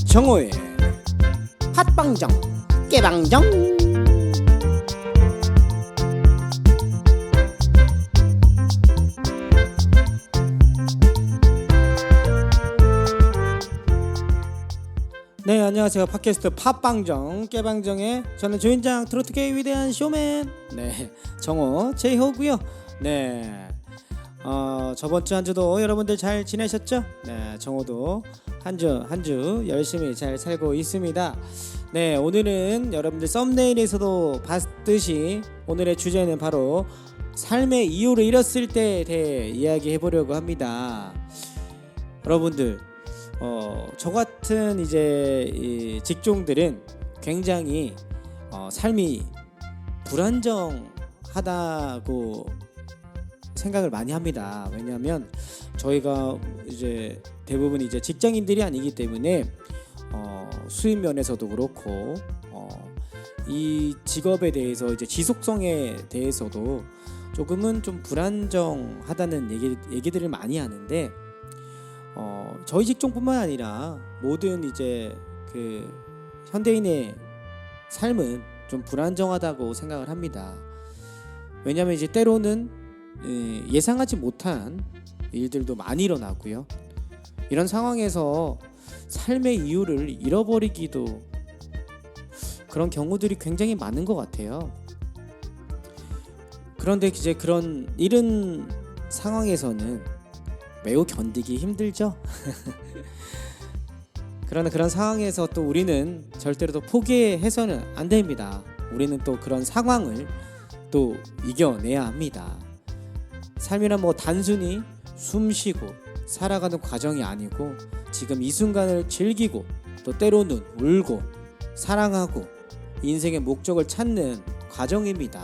정호의 팥빵정 깨방정. 네, 안녕하세요. 팟캐스트 팥빵정 깨방정의 저는 주인장 트로트계의 위대한 쇼맨 정호 제이호고요. 저번주 한 주도 여러분들 잘 지내셨죠? 정호도 한 주 열심히 잘 살고 있습니다. 오늘은 여러분들 썸네일에서도 봤듯이 오늘의 주제는 바로 삶의 이유를 잃었을 때에 대해 이야기해 보려고 합니다. 여러분들 저 같은 이제 이 직종들은 굉장히 삶이 불안정하다고 생각을 많이 합니다. 왜냐하면 저희가 이제 대부분 이제 직장인들이 아니기 때문에 수입 면에서도 그렇고 이 직업에 대해서 이제 지속성에 대해서도 조금은 좀 불안정하다는 얘기들을 많이 하는데 저희 직종뿐만 아니라 모든 이제 그 현대인의 삶은 좀 불안정하다고 생각을 합니다. 왜냐하면 이제 때로는 예상하지 못한 일들도 많이 일어나고요. 이런 상황에서 삶의 이유를 잃어버리기도 그런 경우들이 굉장히 많은 것 같아요. 그런데 이제 그런 이런 상황에서는 매우 견디기 힘들죠. 그러나 그런 상황에서 또 우리는 절대로 또 포기해서는 안 됩니다. 우리는 또 그런 상황을 또 이겨내야 합니다. 삶이란 뭐 단순히 숨쉬고 살아가는 과정이 아니고 지금 이 순간을 즐기고 또 때로는 울고 사랑하고 인생의 목적을 찾는 과정입니다.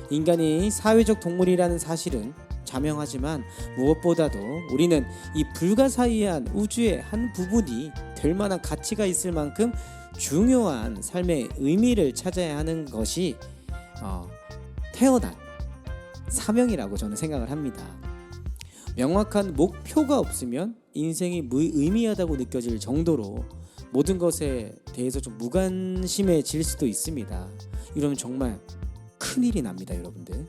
인간이 사회적 동물이라는 사실은 자명하지만 무엇보다도 우리는 이 불가사의한 우주의 한 부분이 될 만한 가치가 있을 만큼 중요한 삶의 의미를 찾아야 하는 것이 태어난 사명이라고 저는 생각을 합니다. 명확한 목표가 없으면 인생이 무의미하다고 느껴질 정도로 모든 것에 대해서 좀 무관심해질 수도 있습니다. 이러면 정말 큰일이 납니다, 여러분들.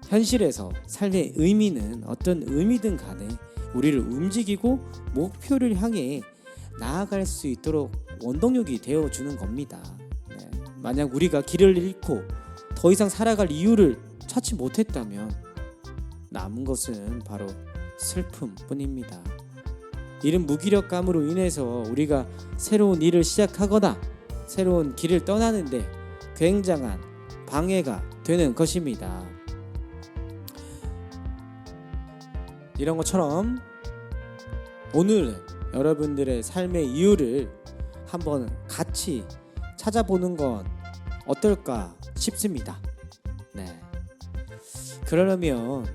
현실에서 삶의 의미는 어떤 의미든 간에 우리를 움직이고 목표를 향해 나아갈 수 있도록 원동력이 되어주는 겁니다. 만약 우리가 길을 잃고 더 이상 살아갈 이유를 찾지 못했다면 남은 것은 바로 슬픔뿐입니다. 이런 무기력감으로 인해서 우리가 새로운 일을 시작하거나 새로운 길을 떠나는데 굉장한 방해가 되는 것입니다. 이런 것처럼 오늘은 여러분들의 삶의 이유를 한번 같이 찾아보는 건 어떨까 싶습니다. 그러려면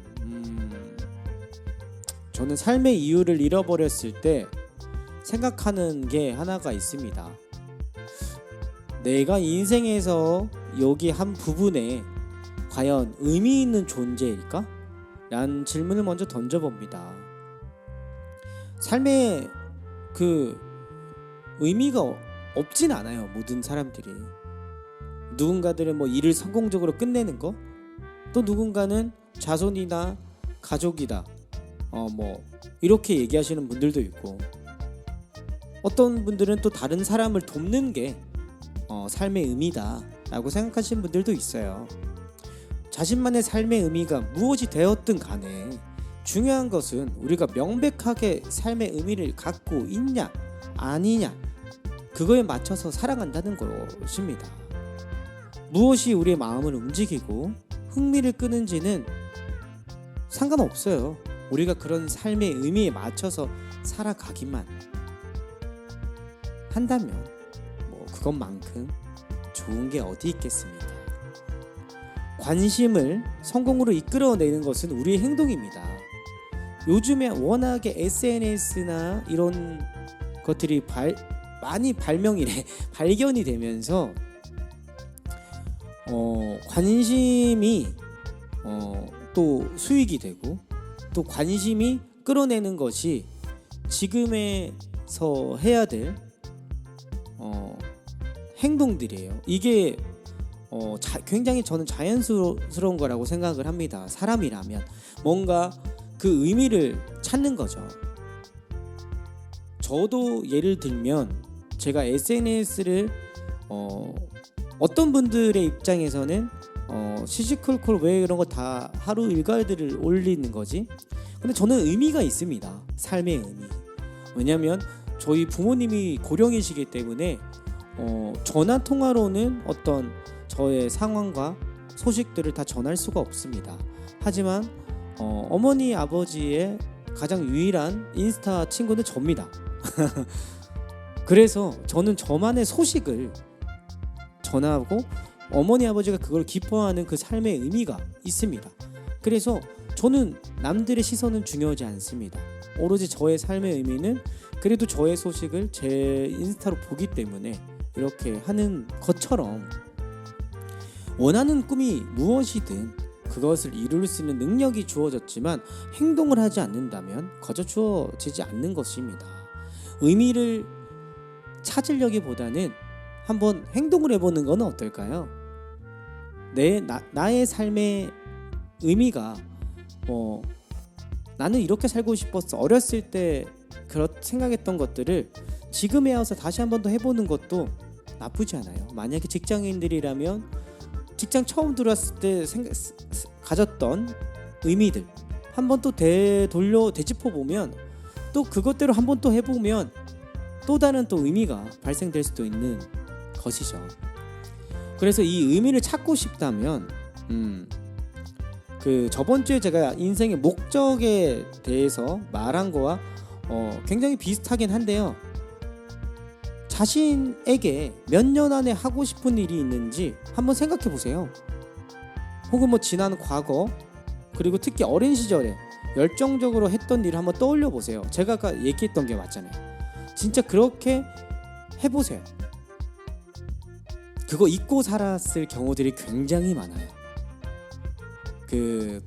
저는 삶의 이유를 잃어버렸을 때 생각하는 게 하나가 있습니다. 내가 인생에서 여기 한 부분에 과연 의미 있는 존재일까? 라는 질문을 먼저 던져봅니다. 삶에 그 의미가 없진 않아요. 모든 사람들이. 누군가들은 뭐 일을 성공적으로 끝내는 거, 또 누군가는 자손이나 가족이다 뭐 이렇게 얘기하시는 분들도 있고, 어떤 분들은 또 다른 사람을 돕는 게 삶의 의미다 라고 생각하시는 분들도 있어요. 자신만의 삶의 의미가 무엇이 되었든 간에 중요한 것은 우리가 명백하게 삶의 의미를 갖고 있냐 아니냐, 그거에 맞춰서 살아간다는 것입니다. 무엇이 우리의 마음을 움직이고 흥미를 끄는지는 상관없어요. 우리가 그런 삶의 의미에 맞춰서 살아가기만 한다면 뭐 그것만큼 좋은 게 어디 있겠습니까? 관심을 성공으로 이끌어내는 것은 우리의 행동입니다. 요즘에 워낙에 SNS나 이런 것들이 많이 발견이 되면서 관심이 또 수익이 되고 또 관심이 끌어내는 것이 지금에서 해야 될 행동들이에요. 이게 굉장히 저는 자연스러운 거라고 생각을 합니다. 사람이라면 뭔가 그 의미를 찾는 거죠. 저도 예를 들면 제가 SNS를 어떤 분들의 입장에서는 시시콜콜 왜 이런 거 다 하루 일과들을 올리는 거지? 근데 저는 의미가 있습니다. 삶의 의미. 왜냐하면 저희 부모님이 고령이시기 때문에 전화 통화로는 어떤 저의 상황과 소식들을 다 전할 수가 없습니다. 하지만 어머니 아버지의 가장 유일한 인스타 친구는 접니다. 그래서 저는 저만의 소식을 전하고 어머니 아버지가 그걸 기뻐하는 그 삶의 의미가 있습니다. 그래서 저는 남들의 시선은 중요하지 않습니다. 오로지 저의 삶의 의미는 그래도 저의 소식을 제 인스타로 보기 때문에 이렇게 하는 것처럼 원하는 꿈이 무엇이든 그것을 이룰 수 있는 능력이 주어졌지만 행동을 하지 않는다면 거저 주어지지 않는 것입니다. 의미를 찾으려기보다는 한번 행동을 해보는 건 어떨까요? 나의 삶의 의미가 나는 이렇게 살고 싶었어. 어렸을 때 그렇게 생각했던 것들을 지금에 와서 다시 한 번 더 해보는 것도 나쁘지 않아요. 만약에 직장인들이라면 직장 처음 들어왔을 때 가졌던 의미들 한 번 또 되짚어 보면 또 그것대로 한 번 또 해보면 또 다른 또 의미가 발생될 수도 있는 것이죠. 그래서 이 의미를 찾고 싶다면 그 저번 주에 제가 인생의 목적에 대해서 말한 거와 굉장히 비슷하긴 한데요. 자신에게 몇 년 안에 하고 싶은 일이 있는지 한번 생각해 보세요. 혹은 지난 과거 그리고 특히 어린 시절에 열정적으로 했던 일을 한번 떠올려 보세요. 제가 아까 얘기했던 게 맞잖아요. 진짜 그렇게 해보세요. 그거 잊고 살았을 경우들이 굉장히 많아요. 그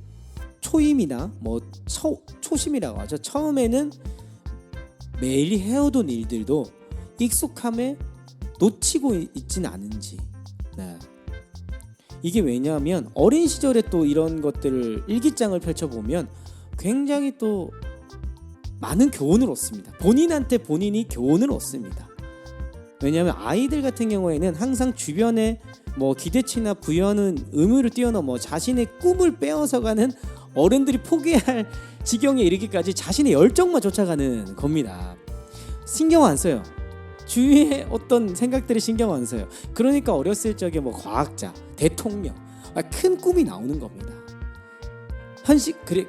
초임이나 초심이라고 하죠. 처음에는 매일 해오던 일들도 익숙함에 놓치고 있지는 않은지. 네. 이게 왜냐하면 어린 시절에 또 이런 것들을 일기장을 펼쳐보면 굉장히 또 많은 교훈을 얻습니다. 본인한테 본인이 교훈을 얻습니다. 왜냐하면 아이들 같은 경우에는 항상 주변에 기대치나 부여는 의무를 뛰어넘어 자신의 꿈을 빼앗아가는 어른들이 포기할 지경에 이르기까지 자신의 열정만 쫓아가는 겁니다. 신경 안 써요. 주위의 어떤 생각들이 신경 안 써요. 그러니까 어렸을 적에 과학자, 대통령, 큰 꿈이 나오는 겁니다.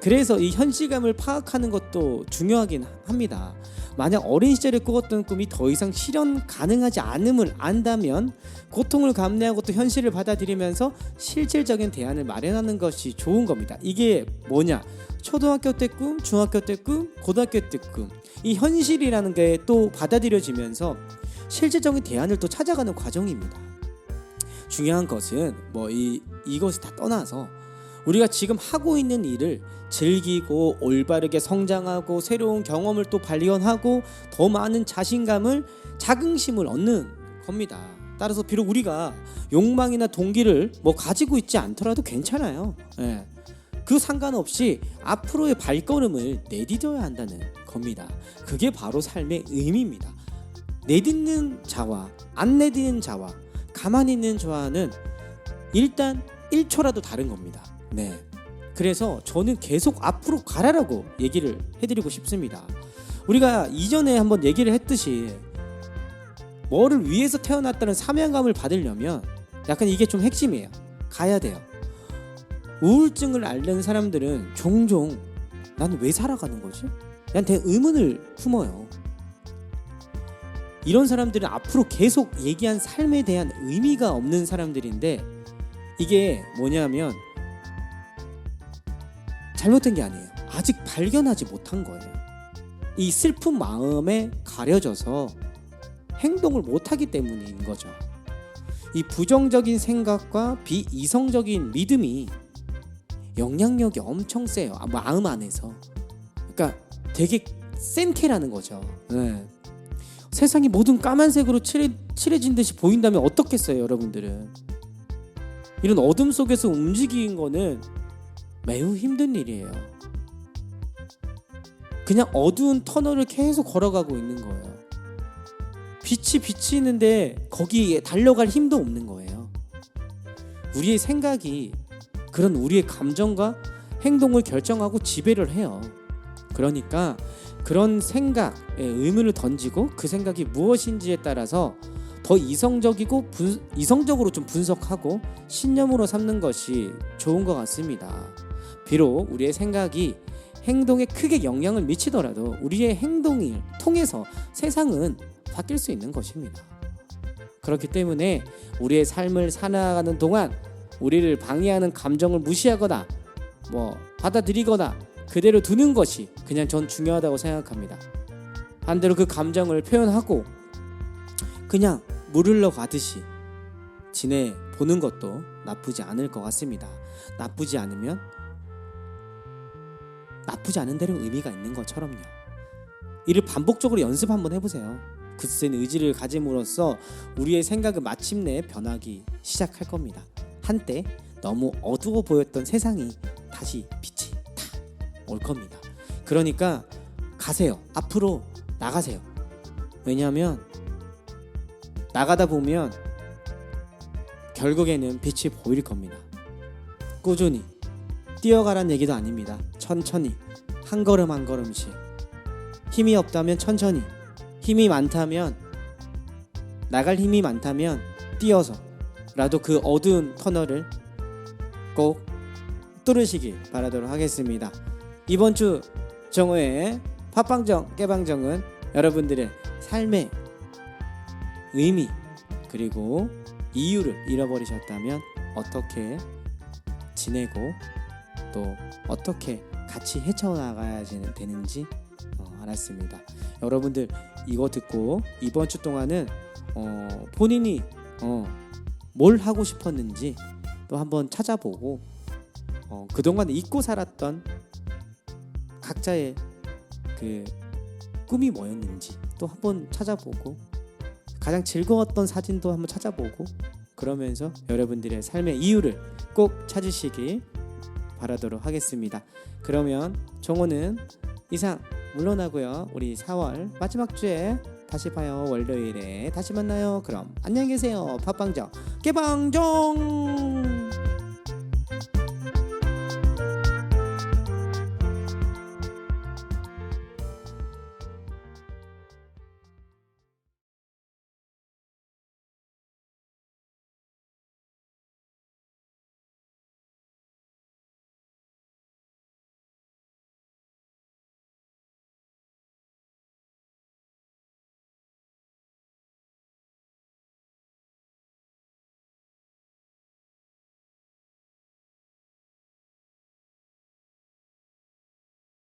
그래서 이 현실감을 파악하는 것도 중요하긴 합니다. 만약 어린 시절에 꾸었던 꿈이 더 이상 실현 가능하지 않음을 안다면 고통을 감내하고 또 현실을 받아들이면서 실질적인 대안을 마련하는 것이 좋은 겁니다. 이게 뭐냐? 초등학교 때 꿈, 중학교 때 꿈, 고등학교 때 꿈. 이 현실이라는 게 또 받아들여지면서 실질적인 대안을 또 찾아가는 과정입니다. 중요한 것은 이것을 다 떠나서 우리가 지금 하고 있는 일을 즐기고 올바르게 성장하고 새로운 경험을 또 발견하고 더 많은 자긍심을 얻는 겁니다. 따라서 비록 우리가 욕망이나 동기를 가지고 있지 않더라도 괜찮아요. 예. 그 상관없이 앞으로의 발걸음을 내디뎌야 한다는 겁니다. 그게 바로 삶의 의미입니다. 내딛는 자와 안 내딛는 자와 가만히 있는 자와는 일단 1초라도 다른 겁니다. 네. 그래서 저는 계속 앞으로 가라라고 얘기를 해드리고 싶습니다. 우리가 이전에 한번 얘기를 했듯이 뭐를 위해서 태어났다는 사명감을 받으려면 약간 이게 좀 핵심이에요. 가야 돼요. 우울증을 앓는 사람들은 종종 나는 왜 살아가는 거지? 나한테 의문을 품어요. 이런 사람들은 앞으로 계속 얘기한 삶에 대한 의미가 없는 사람들인데 이게 뭐냐면 잘못된 게 아니에요. 아직 발견하지 못한 거예요. 이 슬픈 마음에 가려져서 행동을 못하기 때문인 거죠. 이 부정적인 생각과 비이성적인 믿음이 영향력이 엄청 세요. 마음 안에서. 그러니까 되게 센케라는 거죠. 네. 세상이 모든 까만색으로 칠해진 듯이 보인다면 어떻겠어요, 여러분들은? 이런 어둠 속에서 움직이는 거는 매우 힘든 일이에요. 그냥 어두운 터널을 계속 걸어가고 있는 거예요. 빛이 비치는데 거기에 달려갈 힘도 없는 거예요. 우리의 생각이 그런 우리의 감정과 행동을 결정하고 지배를 해요. 그러니까 그런 생각에 의문을 던지고 그 생각이 무엇인지에 따라서 더 이성적으로 좀 분석하고 신념으로 삼는 것이 좋은 것 같습니다. 비록 우리의 생각이 행동에 크게 영향을 미치더라도 우리의 행동을 통해서 세상은 바뀔 수 있는 것입니다. 그렇기 때문에 우리의 삶을 살아가는 동안 우리를 방해하는 감정을 무시하거나 받아들이거나 그대로 두는 것이 그냥 전 중요하다고 생각합니다. 반대로 그 감정을 표현하고 그냥 물 흘러가듯이 지내보는 것도 나쁘지 않을 것 같습니다. 나쁘지 않으면 나쁘지 않은 대로 의미가 있는 것처럼요. 이를 반복적으로 연습 한번 해보세요. 굳센 의지를 가짐으로써 우리의 생각은 마침내 변하기 시작할 겁니다. 한때 너무 어두워 보였던 세상이 다시 빛이 다 올 겁니다. 그러니까 가세요. 앞으로 나가세요. 왜냐하면 나가다 보면 결국에는 빛이 보일 겁니다. 꾸준히 뛰어가란 얘기도 아닙니다. 천천히 한 걸음 한 걸음씩. 힘이 없다면 천천히, 힘이 많다면 나갈 힘이 많다면 뛰어서라도 그 어두운 터널을 꼭 뚫으시길 바라도록 하겠습니다. 이번 주 정오의 팟빵정 깨방정은 여러분들의 삶의 의미 그리고 이유를 잃어버리셨다면 어떻게 지내고 또 어떻게 같이 헤쳐나가야 되는지 알았습니다. 여러분들 이거 듣고 이번 주 동안은 본인이 뭘 하고 싶었는지 또 한번 찾아보고 그동안 잊고 살았던 각자의 그 꿈이 뭐였는지 또 한번 찾아보고 가장 즐거웠던 사진도 한번 찾아보고 그러면서 여러분들의 삶의 이유를 꼭 찾으시길 바라도록 하겠습니다. 그러면 정오는 이상 물러나고요. 우리 4월 마지막 주에 다시 봐요. 월요일에 다시 만나요. 그럼 안녕히 계세요. 팟빵정 깨방정.